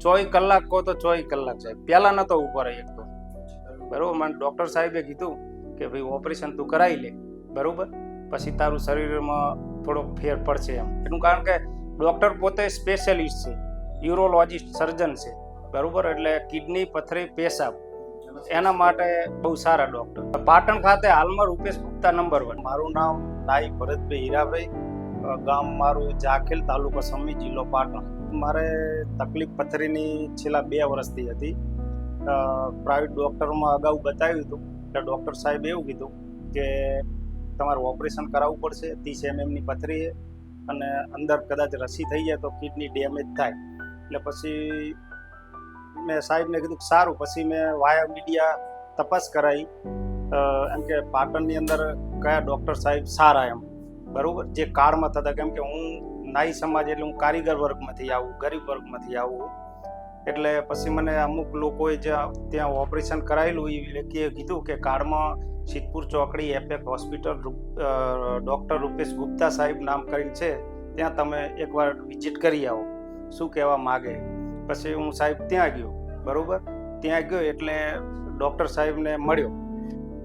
24 કલાક કહો તો 24 કલાક સાહેબ. પહેલા નતો ઉભો રહી એક તો બરોબર. મને ડૉક્ટર સાહેબે કીધું કે ભાઈ ઓપરેશન તું કરાવી લે બરોબર, પછી તારું શરીરમાં થોડોક ફેર પડશે એમ. એનું કારણ કે ડૉક્ટર પોતે સ્પેશિયાલિસ્ટ છે, યુરોલોજિસ્ટ સર્જન છે બરોબર. એટલે કિડની, પથરી, પેશાબ એના માટે બહુ સારા ડૉક્ટર. પાટણ ખાતે હાલમાં રૂપેશ ગુપ્તા નંબર 1. મારું નામ નાઈ ભરતભાઈ હીરાભાઈ, ગામ મારું જાખેલ, તાલુકો સમી, જિલ્લો પાટણ. મારે તકલીફ પથરીની છેલ્લા 2 વર્ષથી હતી. પ્રાઇવેટ ડૉક્ટરમાં અગાઉ બતાવ્યું હતું એટલે ડૉક્ટર સાહેબે એવું કીધું કે તમારે ઓપરેશન કરાવવું પડશે. 30 mm ની પથરી છે અને અંદર કદાચ રસી થઈ જાય તો કિડની ડેમેજ થાય. એટલે પછી મેં સાહેબને કીધું કે સારું. પછી મેં વાયા મીડિયા તપાસ કરાવી એમ કે પાટણની અંદર કયા ડૉક્ટર સાહેબ સારા એમ બરાબર, જે કાર્ડમાં થતા. કેમ કે હું નાઈ સમાજ એટલે હું કારીગર વર્ગમાંથી આવું, ગરીબ વર્ગમાંથી આવું. એટલે પછી મને અમુક લોકોએ ત્યાં ઓપરેશન કરાવેલું એ વ્યક્તિએ કીધું કે કાર્ડમાં સિદ્ધપુર ચોકડી એપેક હોસ્પિટલ ડૉક્ટર રૂપેશ ગુપ્તા સાહેબ નામ કરીને છે, ત્યાં તમે એકવાર વિઝિટ કરી આવો, શું કહેવા માગે. પછી હું સાહેબ ત્યાં ગયો બરાબર. ત્યાં ગયો એટલે ડૉક્ટર સાહેબને મળ્યો.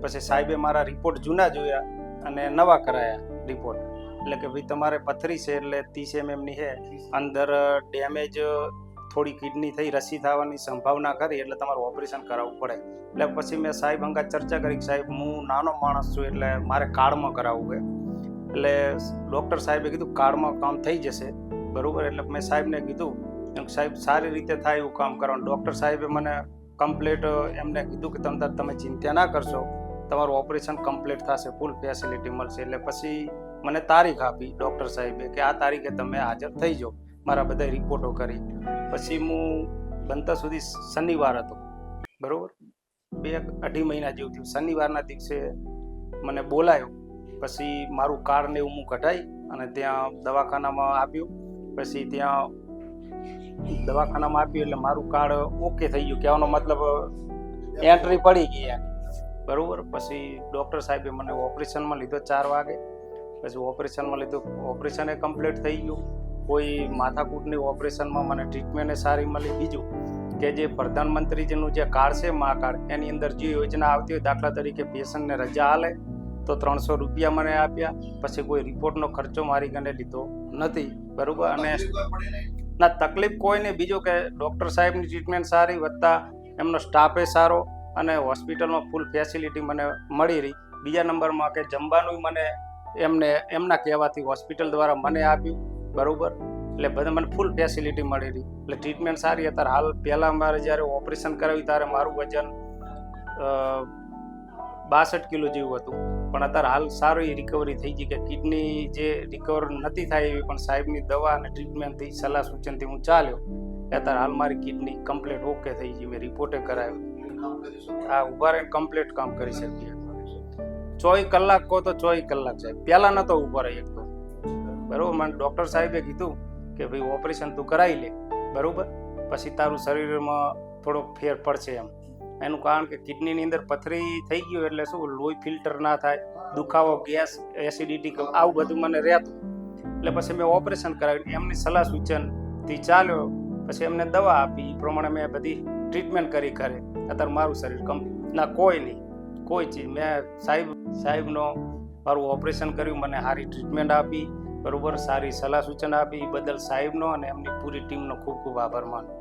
પછી સાહેબે મારા રિપોર્ટ જૂના જોયા અને નવા કરાયા રિપોર્ટ. એટલે કે ભાઈ તમારે પથરી છે એટલે 30 mm ની છે, અંદર ડેમેજ થોડી કિડની થઈ, રસી થવાની સંભાવના ખરી, એટલે તમારે ઓપરેશન કરાવવું પડે. એટલે પછી મેં સાહેબ અંગા ચર્ચા કરી કે સાહેબ હું નાનો માણસ છું એટલે મારે કાર્ડમાં કરાવવું છે. એટલે ડૉક્ટર સાહેબે કીધું કાર્ડમાં કામ થઈ જશે બરાબર. એટલે મેં સાહેબને કીધું સાહેબ સારી રીતે થાય એવું કામ કરવાનું. ડૉક્ટર સાહેબે મને કમ્પ્લીટ એમને કીધું કે તમે ચિંતા ના કરશો, તમારું ઓપરેશન કમ્પ્લીટ થશે, ફૂલ ફેસિલિટી મળશે. એટલે પછી મને તારીખ આપી ડૉક્ટર સાહેબે કે આ તારીખે તમે હાજર થઈ જાઓ. મારા બધા રિપોર્ટો કરી પછી હું બનતા સુધી શનિવાર હતો બરાબર, 2-2.5 મહિના જેવું થયું. શનિવારના દિવસે મને બોલાયો. પછી મારું કાર્ડ ને એવું હું કઢાઈ અને ત્યાં દવાખાનામાં આપ્યું. પછી ત્યાં દવાખાનામાં આપ્યું એટલે મારું કાર્ડ ઓકે થઈ ગયું. કહેવાનો મતલબ એન્ટ્રી પડી ગઈ બરાબર. પછી ડૉક્ટર સાહેબે મને ઓપરેશનમાં લીધો 4 વાગે. પછી ઓપરેશનમાં લીધું, ઓપરેશન એ કમ્પ્લીટ થઈ ગયું. કોઈ માથાકૂટની ઓપરેશનમાં મને ટ્રીટમેન્ટ સારી મળી. બીજું કે જે પ્રધાનમંત્રીજીનું જે કાર્ડ છે મા કાર્ડ, એની અંદર જે યોજના આવતી હોય, દાખલા તરીકે પેશન્ટને રજા હાલે તો 300 રૂપિયા મને આપ્યા. પછી કોઈ રિપોર્ટનો ખર્ચો મારી કને લીધો નથી બરાબર. અને ના તકલીફ કોઈ નહીં. બીજું કે ડૉક્ટર સાહેબની ટ્રીટમેન્ટ સારી, વધતા એમનો સ્ટાફે સારો અને હોસ્પિટલમાં ફૂલ ફેસિલિટી મને મળી રહી. બીજા નંબરમાં કે જમવાનું મને એમના કહેવાથી હોસ્પિટલ દ્વારા મને આપ્યું બરાબર. એટલે બધા મને ફૂલ ફેસિલિટી મળી રહી. એટલે ટ્રીટમેન્ટ સારી. અત્યારે હાલ પહેલાં મારે જ્યારે ઓપરેશન કરાવ્યું ત્યારે મારું વજન 62 કિલો જેવું હતું, પણ અત્યારે હાલ સારી રિકવરી થઈ ગઈ. કે કિડની જે રિકવર નથી થાય એવી પણ સાહેબની દવા અને ટ્રીટમેન્ટથી, સલાહ સૂચનથી હું ચાલ્યો. અત્યારે હાલ મારી કિડની કમ્પ્લીટ ઓકે થઈ ગઈ. મેં રિપોર્ટે કરાવ્યું. હા, ઊભા રહીને કમ્પ્લીટ કામ કરી શકીએ. 24 કલાક કહો તો 24 કલાક સાહેબ. પહેલાં નતો ઊભો રહી એક તો બરાબર. મને ડૉક્ટર સાહેબે કીધું કે ભાઈ ઓપરેશન તું કરાવી લે બરાબર, પછી તારું શરીરમાં થોડોક ફેર પડશે એમ. એનું કારણ કે કિડનીની અંદર પથરી થઈ ગયું એટલે શું, લોહી ફિલ્ટર ના થાય, દુખાવો, ગેસ, એસિડિટી આવું બધું મને રહેતું. એટલે પછી મેં ઓપરેશન કરાવ્યું. એમની સલાહ સૂચનથી ચાલ્યો. પછી એમને દવા આપી, એ પ્રમાણે મેં બધી ટ્રીટમેન્ટ કરી ઘરે. અત્યારે મારું શરીર ના કોઈ નહીં, કોઈ ચીજ. મેં સાહેબનો મારું ઓપરેશન કર્યું, મને સારી ટ્રીટમેન્ટ આપી બરાબર, સારી સલાહ સૂચન આપી. એ બદલ સાહેબનો અને એમની પૂરી ટીમનો ખૂબ ખૂબ આભાર માનું.